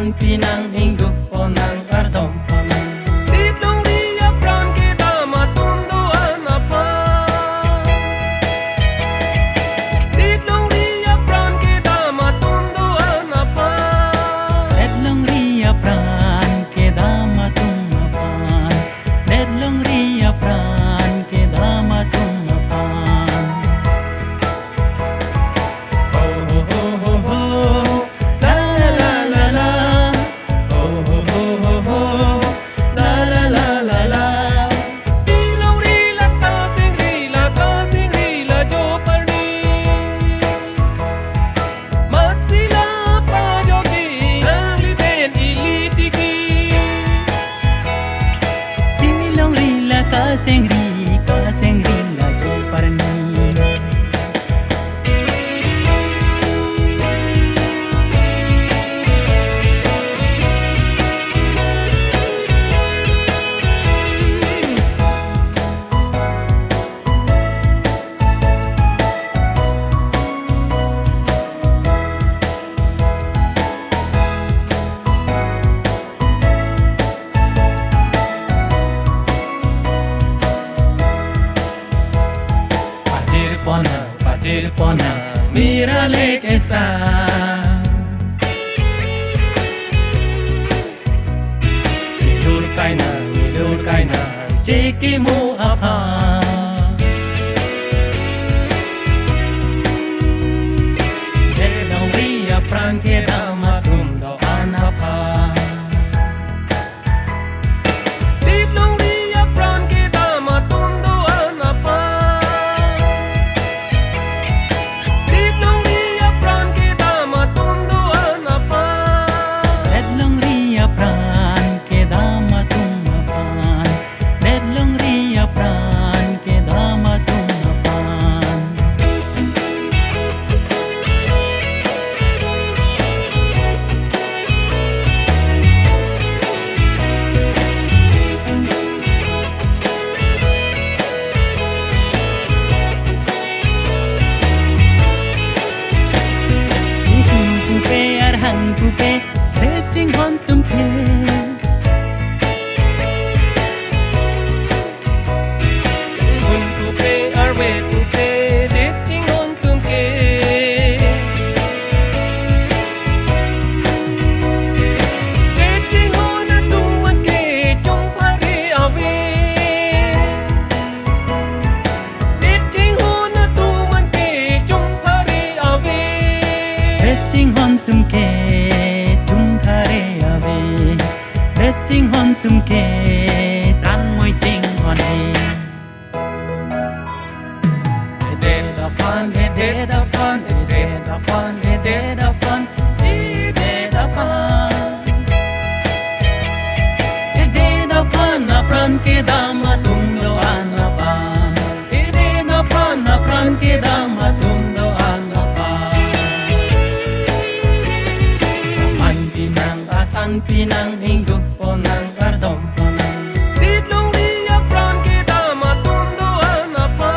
asan pinang minggu ponang kardom ponang Titlong dia pran kita matunduan apa Titlong dia pran kita matunduan apa Detlong ria pran keda matum apan Detlong ria pran keda matum apan Ho ho ho ho ho la la la la la Ho ho ho ho ho la la la la la Titlong rila kasing rila jo parni Mat sila pa jogi ang liten ilitiki Tinilong rila kaseng rila jo parni Pajir pona mira lek esa Milur kaina ceki mu apa Dedong ria pran keda matum doan apa Titlong dia pran kita matunduan apa Titlong dia pran kita matunduan apa Dedlong ria pran keda matum apan Dedlong ria pran keda matum apan Isung pupe arhang pupe Recing hontum pe Hun pupe arwe pupe Decing hon tumke Decing hon atuan ke Chung pare awe Decing hon atuan ke Chung pare awe Recing hontum ke tum thare ave Recing hontum ke tang moi ching hone De da fan de da fan de da fan de da fan de da fan de da fan na pran ke da matum do anapan de da fan na pran ke da matum do anapan asan pinang minggu ponang kardom ponang Titlong dia pran kita matunduan apa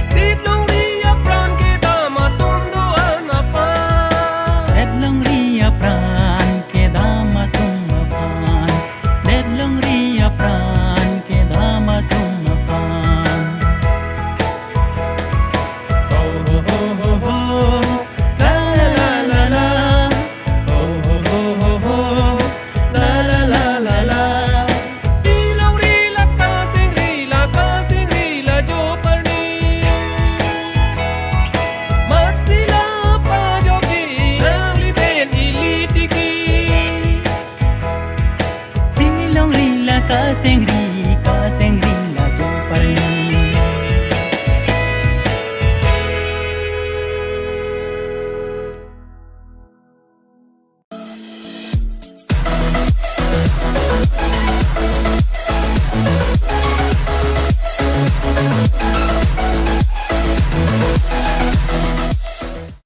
Titlong dia pran kita matunduan apa Dedlong ria pran keda matum apan Dedlong ria pran keda matum apan Ho ho ho ho ho la la la la la Ho ho ho ho ho la la la la la Titlong rila kasing rila jo parni Mat sila pa jogi ang liten ilitiki Tinilong rila kaseng ri